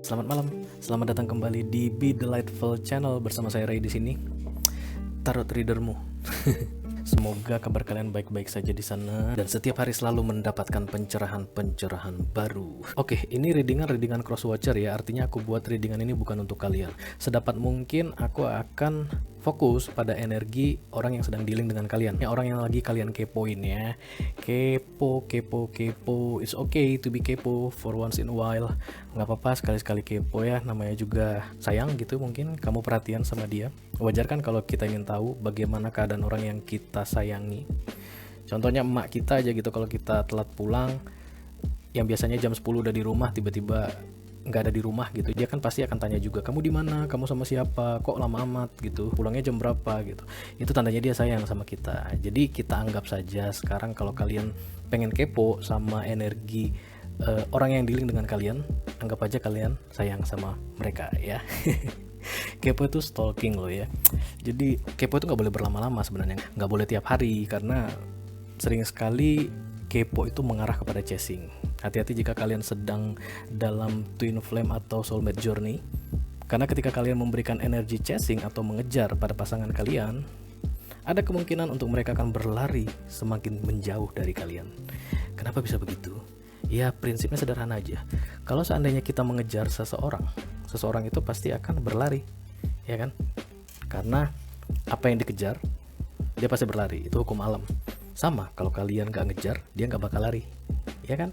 Selamat malam, selamat datang kembali di Be Delightful Channel bersama saya Ray di sini. Tarot readermu. Semoga kabar kalian baik-baik saja di sana dan setiap hari selalu mendapatkan pencerahan-pencerahan baru. Oke, ini readingan cross watcher ya. Artinya aku buat readingan ini bukan untuk kalian. Sedapat mungkin aku akan fokus pada energi orang yang sedang dealing dengan kalian. Ya, orang yang lagi kalian kepoin ya. Kepo. It's okay to be kepo for once in a while. Nggak apa-apa sekali-sekali kepo ya. Namanya juga sayang gitu, mungkin kamu perhatian sama dia. Wajar kan kalau kita ingin tahu bagaimana keadaan orang yang kita sayangi. Contohnya emak kita aja gitu, kalau kita telat pulang, yang biasanya jam 10 udah di rumah, tiba-tiba nggak ada di rumah gitu, dia kan pasti akan tanya juga, kamu di mana, kamu sama siapa, kok lama amat gitu, pulangnya jam berapa gitu. Itu tandanya dia sayang sama kita. Jadi kita anggap saja sekarang kalau kalian pengen kepo sama energi orang yang dealing dengan kalian, anggap aja kalian sayang sama mereka ya. Kepo itu stalking loh ya. Jadi kepo itu nggak boleh berlama-lama sebenarnya, nggak boleh tiap hari, karena sering sekali kepo itu mengarah kepada chasing. Hati-hati jika kalian sedang dalam twin flame atau soulmate journey, karena ketika kalian memberikan energi chasing atau mengejar pada pasangan kalian, ada kemungkinan untuk mereka akan berlari semakin menjauh dari kalian. Kenapa bisa begitu? Ya prinsipnya sederhana aja. Kalau seandainya kita mengejar seseorang itu pasti akan berlari, ya kan? Karena apa yang dikejar, dia pasti berlari. Itu hukum alam. Sama, kalau kalian gak ngejar, dia gak bakal lari, ya kan?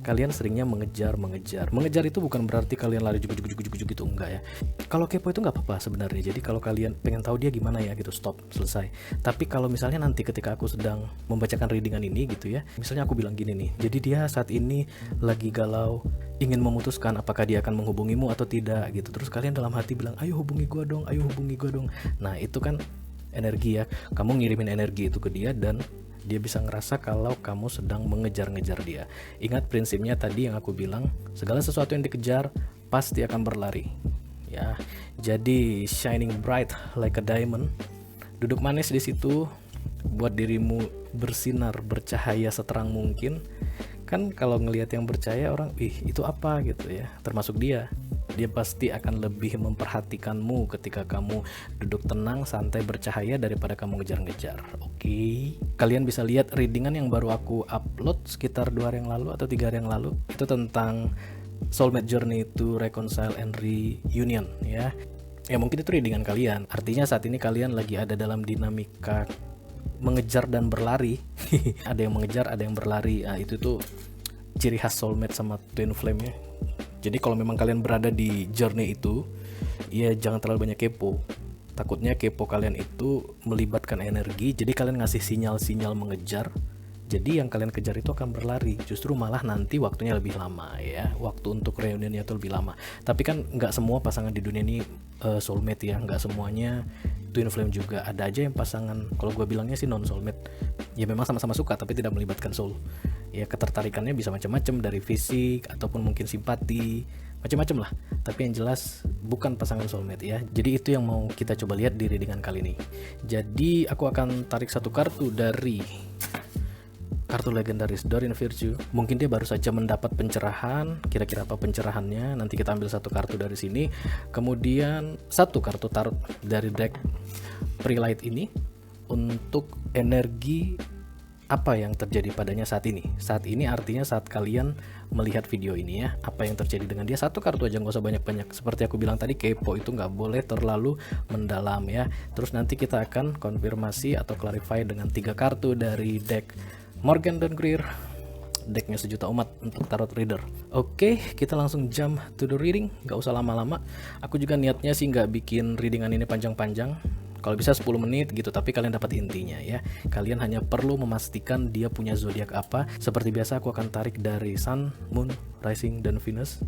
Kalian seringnya mengejar. Mengejar itu bukan berarti kalian lari jujuk gitu, enggak ya. Kalau kepo itu nggak apa-apa sebenarnya. Jadi kalau kalian pengen tahu dia gimana ya gitu, stop, selesai. Tapi kalau misalnya nanti ketika aku sedang membacakan readingan ini gitu ya, misalnya aku bilang gini nih, jadi dia saat ini lagi galau, ingin memutuskan apakah dia akan menghubungimu atau tidak gitu. Terus kalian dalam hati bilang, ayo hubungi gua dong. Nah itu kan energi ya. Kamu ngirimin energi itu ke dia dan dia bisa ngerasa kalau kamu sedang mengejar-ngejar dia. Ingat prinsipnya tadi yang aku bilang, segala sesuatu yang dikejar pasti akan berlari. Ya, jadi shining bright like a diamond. Duduk manis di situ, buat dirimu bersinar, bercahaya seterang mungkin. Kan kalau ngelihat yang bercahaya orang, itu apa gitu ya. Termasuk dia. Dia pasti akan lebih memperhatikanmu ketika kamu duduk tenang, santai, bercahaya daripada kamu ngejar-ngejar. Oke. Kalian bisa lihat readingan yang baru aku upload sekitar 2 hari yang lalu atau 3 hari yang lalu. Itu tentang soulmate journey to reconcile and reunion ya. Ya mungkin itu readingan kalian. Artinya saat ini kalian lagi ada dalam dinamika mengejar dan berlari. Ada yang mengejar, ada yang berlari. Nah, itu tuh ciri khas soulmate sama twin flame ya. Jadi kalau memang kalian berada di journey itu, ya jangan terlalu banyak kepo. Takutnya kepo kalian itu melibatkan energi, jadi kalian ngasih sinyal-sinyal mengejar. Jadi yang kalian kejar itu akan berlari, justru malah nanti waktunya lebih lama ya. Waktu untuk reunionnya itu lebih lama. Tapi kan nggak semua pasangan di dunia ini soulmate ya, nggak semuanya twin flame juga. Ada aja yang pasangan, kalau gue bilangnya sih non soulmate. Ya memang sama-sama suka tapi tidak melibatkan soul. Ya ketertarikannya bisa macam-macam, dari fisik ataupun mungkin simpati, macam-macam lah. Tapi yang jelas bukan pasangan soulmate ya. Jadi itu yang mau kita coba lihat di readingan kali ini. Jadi aku akan tarik satu kartu dari kartu legendaris Doreen Virtue. Mungkin dia baru saja mendapat pencerahan. Kira-kira apa pencerahannya? Nanti kita ambil satu kartu dari sini. Kemudian satu kartu tarot dari deck Prelight ini untuk energi apa yang terjadi padanya saat ini. Saat ini artinya saat kalian melihat video ini ya, apa yang terjadi dengan dia. Satu kartu aja, nggak usah banyak-banyak. Seperti aku bilang tadi, kepo itu nggak boleh terlalu mendalam ya. Terus nanti kita akan konfirmasi atau clarify dengan 3 kartu dari deck Morgan dan Greer, decknya sejuta umat untuk tarot reader. Oke, kita langsung jump to the reading, nggak usah lama-lama. Aku juga niatnya sih nggak bikin readingan ini panjang-panjang. Kalau bisa 10 menit gitu, tapi kalian dapat intinya ya. Kalian hanya perlu memastikan dia punya zodiak apa. Seperti biasa aku akan tarik dari Sun, Moon, Rising, dan Venus.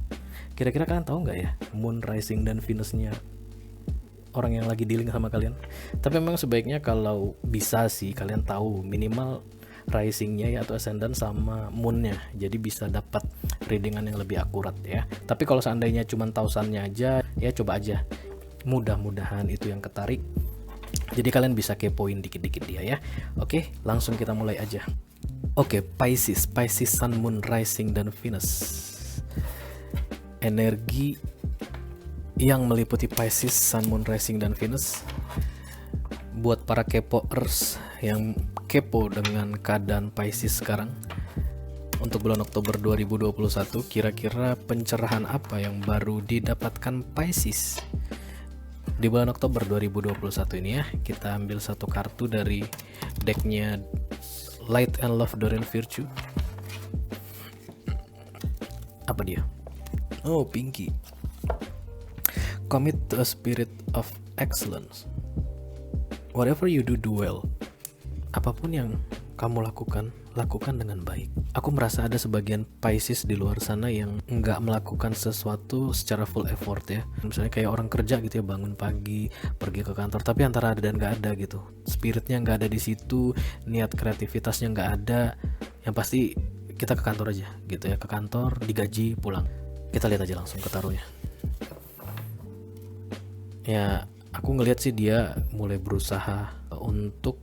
Kira-kira kalian tahu nggak ya Moon, Rising, dan Venusnya orang yang lagi dealing sama kalian? Tapi memang sebaiknya kalau bisa sih kalian tahu minimal risingnya ya, atau ascendant sama moonnya, jadi bisa dapat readingan yang lebih akurat ya. Tapi kalau seandainya cuma tahu sunnya aja, ya coba aja, mudah-mudahan itu yang ketarik. Jadi kalian bisa kepoin dikit-dikit dia ya. Oke, langsung kita mulai aja. Oke, Pisces, Sun, Moon, Rising, dan Venus. Energi yang meliputi Pisces, Sun, Moon, Rising, dan Venus buat para kepoers yang kepo dengan keadaan Pisces sekarang. Untuk bulan Oktober 2021, kira-kira pencerahan apa yang baru didapatkan Pisces di bulan Oktober 2021 ini ya? Kita ambil satu kartu dari decknya Light and Love Doreen Virtue. Apa dia? Oh, Pinky. Commit to a spirit of excellence. Whatever you do well. Apapun yang kamu lakukan, lakukan dengan baik. Aku merasa ada sebagian Pisces di luar sana yang nggak melakukan sesuatu secara full effort ya. Misalnya kayak orang kerja gitu ya, bangun pagi, pergi ke kantor, tapi antara ada dan nggak ada gitu. Spiritnya nggak ada di situ, niat kreativitasnya nggak ada. Yang pasti kita ke kantor aja gitu ya, ke kantor, digaji, pulang. Kita lihat aja langsung ke taruhnya. Ya, aku ngelihat sih dia mulai berusaha untuk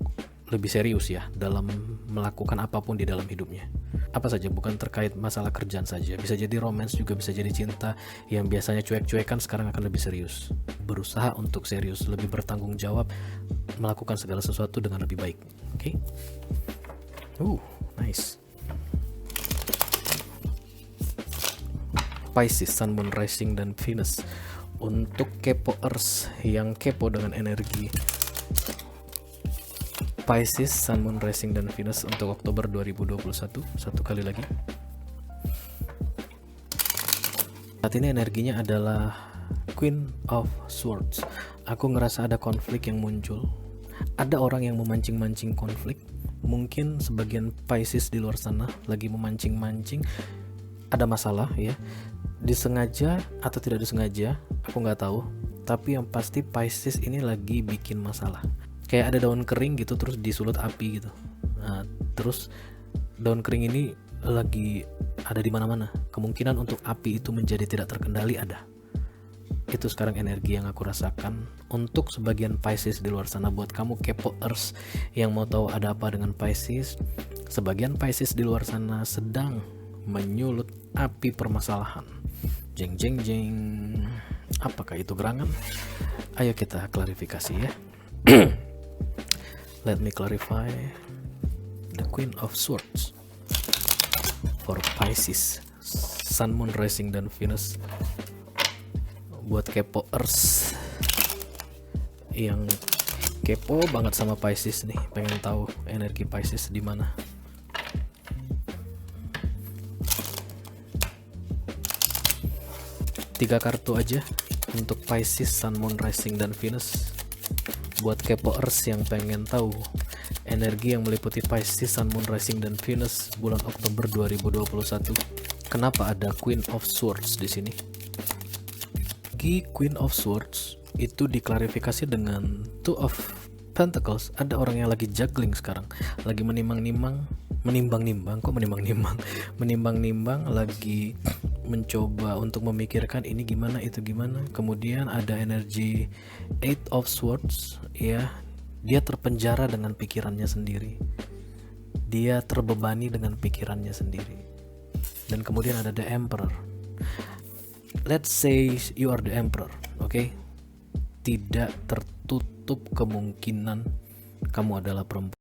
lebih serius ya dalam melakukan apapun di dalam hidupnya. Apa saja, bukan terkait masalah kerjaan saja, bisa jadi romance juga, bisa jadi cinta. Yang biasanya cuek-cuekan sekarang akan lebih serius, berusaha untuk serius, lebih bertanggung jawab, melakukan segala sesuatu dengan lebih baik. Oke? Nice. Pisces, Sun, Moon, Rising, dan Venus. Untuk kepoers yang kepo dengan energi Pisces, Sun, Moon, Rising, dan Venus untuk Oktober 2021. Satu kali lagi. Saat ini energinya adalah Queen of Swords. Aku ngerasa ada konflik yang muncul. Ada orang yang memancing-mancing konflik. Mungkin sebagian Pisces di luar sana lagi memancing-mancing. Ada masalah ya. Disengaja atau tidak disengaja, aku nggak tahu. Tapi yang pasti Pisces ini lagi bikin masalah. Kayak ada daun kering gitu terus disulut api gitu. Nah, terus daun kering ini lagi ada di mana-mana. Kemungkinan untuk api itu menjadi tidak terkendali ada. Itu sekarang energi yang aku rasakan untuk sebagian Pisces di luar sana. Buat kamu kepoers yang mau tahu ada apa dengan Pisces, sebagian Pisces di luar sana sedang menyulut api permasalahan. Jeng jeng jeng. Apakah itu gerangan? Ayo kita klarifikasi ya. Let me clarify. The Queen of Swords for Pisces, Sun, Moon, Rising, dan Venus. Buat kepoers yang kepo banget sama Pisces nih, pengen tahu energi Pisces di mana. Tiga kartu aja untuk Pisces, Sun, Moon, Rising, dan Venus. Buat kepoers yang pengen tahu energi yang meliputi Pisces, Sun, Moon, Rising, dan Venus bulan Oktober 2021. Kenapa ada Queen of Swords di sini? Queen of Swords itu diklarifikasi dengan Two of Pentacles. Ada orang yang lagi juggling sekarang, lagi menimbang-nimbang, lagi mencoba untuk memikirkan ini gimana, itu gimana. Kemudian ada energi Eight of Swords ya, dia terpenjara dengan pikirannya sendiri, dia terbebani dengan pikirannya sendiri. Dan kemudian ada The Emperor. Let's say you are the Emperor, okay? Tidak tertutup kemungkinan kamu adalah perempuan.